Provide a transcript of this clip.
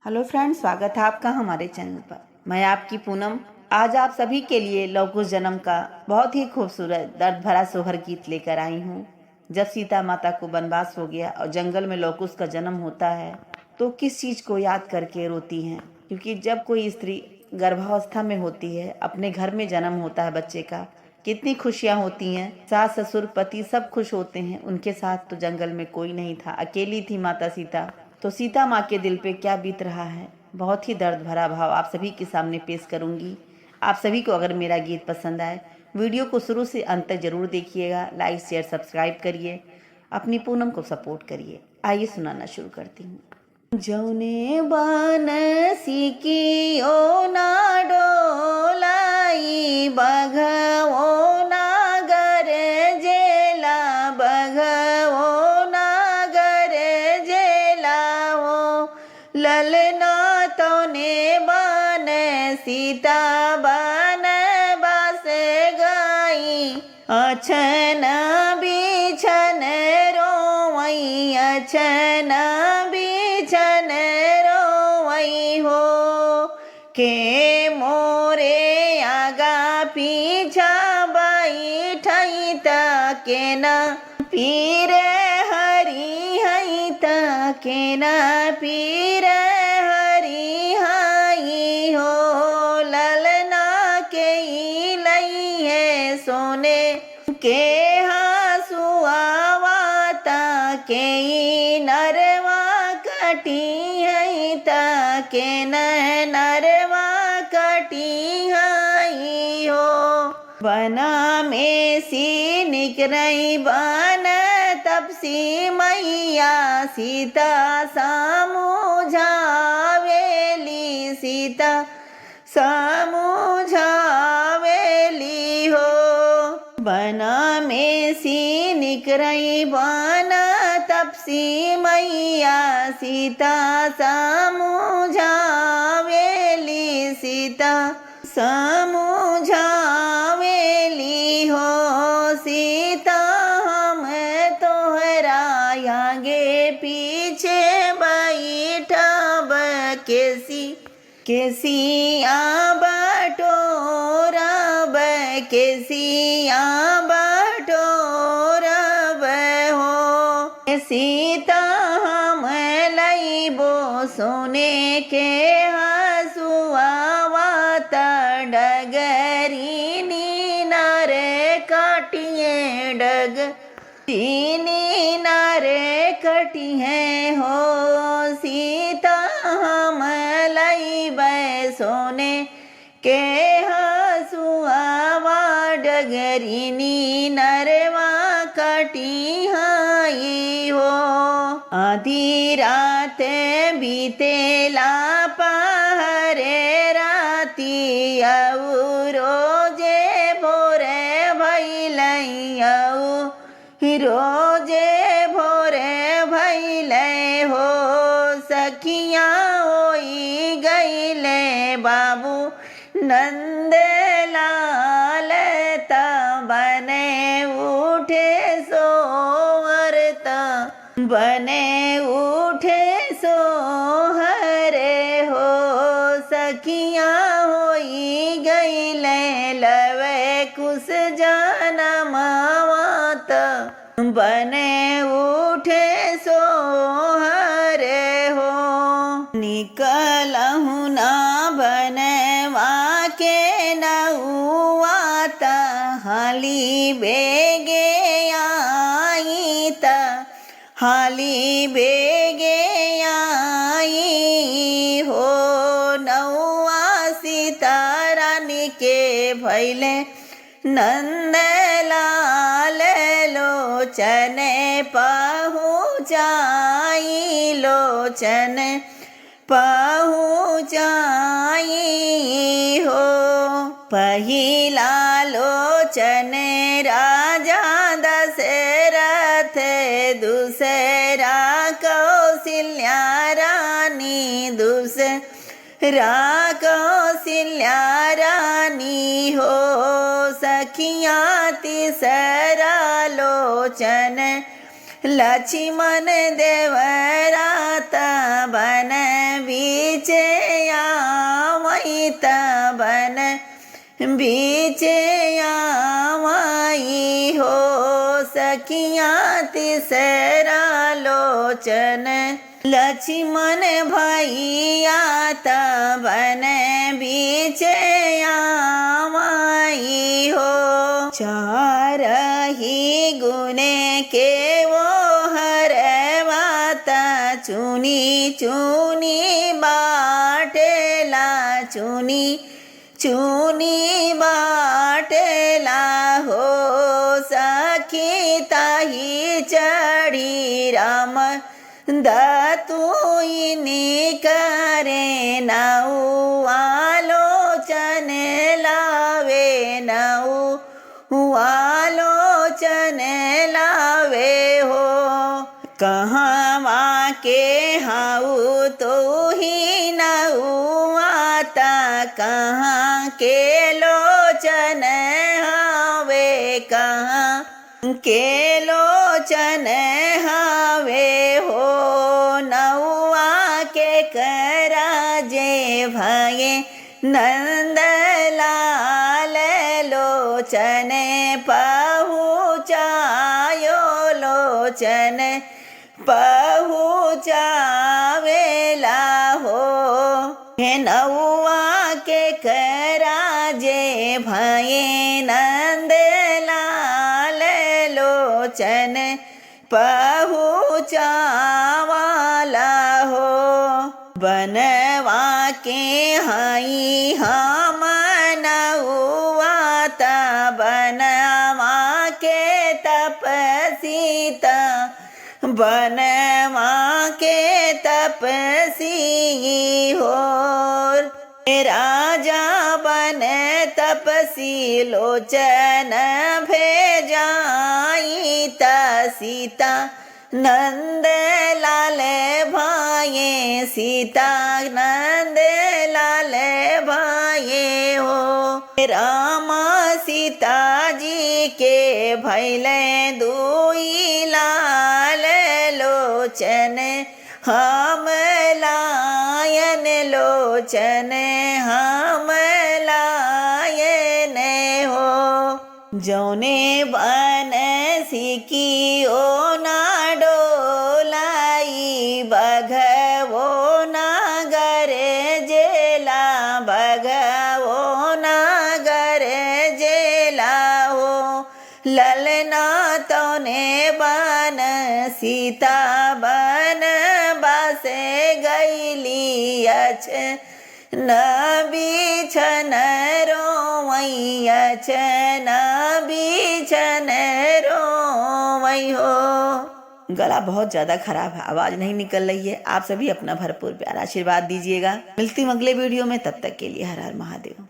Hello friends, स्वागत है आपका हमारे चैनल पर। मैं आपकी पूनम आज आप सभी के लिए लव कुश जन्म का बहुत ही खूबसूरत दर्द भरा सोहर गीत लेकर आई हूँ। जब सीता माता को वनवास हो गया और जंगल में लव कुश का जन्म होता है तो किस चीज़ को याद करके रोती हैं, क्योंकि जब कोई स्त्री गर्भावस्था में होती है, अपने घर में जन्म होता है बच्चे का, कितनी खुशियाँ होती हैं। सास ससुर पति सब खुश होते हैं, उनके साथ तो जंगल में कोई नहीं था, अकेली थी माता सीता। तो सीता माँ के दिल पे क्या बीत रहा है, बहुत ही दर्द भरा भाव आप सभी के सामने पेश करूंगी। आप सभी को अगर मेरा गीत पसंद आए, वीडियो को शुरू से अंत तक जरूर देखिएगा, लाइक शेयर सब्सक्राइब करिए, अपनी पूनम को सपोर्ट करिए। आइए सुनाना शुरू करती हूँ। जौने बनसी की ओ ना डोलाई बघवो ना गरजेला, बघवो ना गरजेला हो। ललना तोने बन सीता बन बस गई, अछन बिछन रोवई, अछन बिछन रोवई हो। के मोरे आगा पीछा बैठई के न पीर हरी हई के न पीर हरी हई हो। ललना के लई है सोने के हसुआ वाता के नरवा कटी हई के नरवा कटी हई हो। बना में सी निकरई बन तपसी मैया, सीता समझावेली, सीता समझावेली हो। बना में सी निकरई बन तपसी मैया, सीता समझावेली, सीता समझावेली हो। सीता हम तोहरा आगे पीछे बैठब, केसिया बटोरब, केसिया बटोरब हो। सीता हम लईबो सोने के हसुआ वाता, डगरी नीनार कटिए डगरी नारे कटिए हो। सीता हम लईबै सोने के हसुआ वा, डगरी नीनरवा कटी हई हो। आधी रात बीतेला पहरे राती, औ रोजे भोरे भैलई, औ रोजे भोरे भैले हो। सखियाँ होई गईले बाबू नंद लाल, बने उठे सोहरत, बने उठे सोहरे हो। सखियाँ होई गईले लवे कुश जनमावत, बने उठे सोहरे हो। निकलहु ना बनवा के नौआत, हाली बेगे आई त, हाली बेगे आई हो। नौआ सीता रानी के भैले नंद लाल, लोचन पहुँचाई, लोचन पहुँचाई हो। पहिला लोचन राजा दशरथ, दूसरा कौशल्या रानी, दूसरा कौशल्या रानी हो। सखियाँ तीसरा लोचन लक्ष्मण देवराता बन बीच बीचे आवाई हो सखियाँ तीसरा लोचन लक्ष्मण भैया तबन बीचे आवाई हो चार ही गुने के वो हरवाता चुनी चुनी बाटेला चुनी चुनी बाटेला हो सखी ताही चढ़ी राम दतुइनी करे नऊ आलोचन लावे नऊ आलोचन लावे हो कहाँ के हाउ तो ही नऊ आता कहाँ के लोचन हावे कहाँ के लोचन हावे हो नौआ के कराजे भये नंद लाल लोचन पहुँचायो लोचन पहुँचावेला हो हे नौआ के कराजे भये नंद लाल लोचन पहुँचावाला हो बनवा के हाई हम नौआ बनवा के तपसीता बनवा के तपसी हो राजा बन तपसी लोचन भेजाई त सीता नंद लाल भाये सीता नंद लाल भाये हो रामा सीता जी के भैले दुई लाल लोचन हम लायन लोचन हम लायन हो जौने बन सिकी ओ ना डोलाई बघवो ना गरे जेला बघवो ना गरे जेला हो ललना तोने बन सीता बन बसे गईली अछ न बिछन रोवई अछ न बिछन रोवई हो। गला बहुत ज़्यादा खराब है, आवाज़ नहीं निकल रही है। आप सभी अपना भरपूर प्यार आशीर्वाद दीजिएगा। मिलती हूँ अगले वीडियो में, तब तक के लिए हर हर महादेव।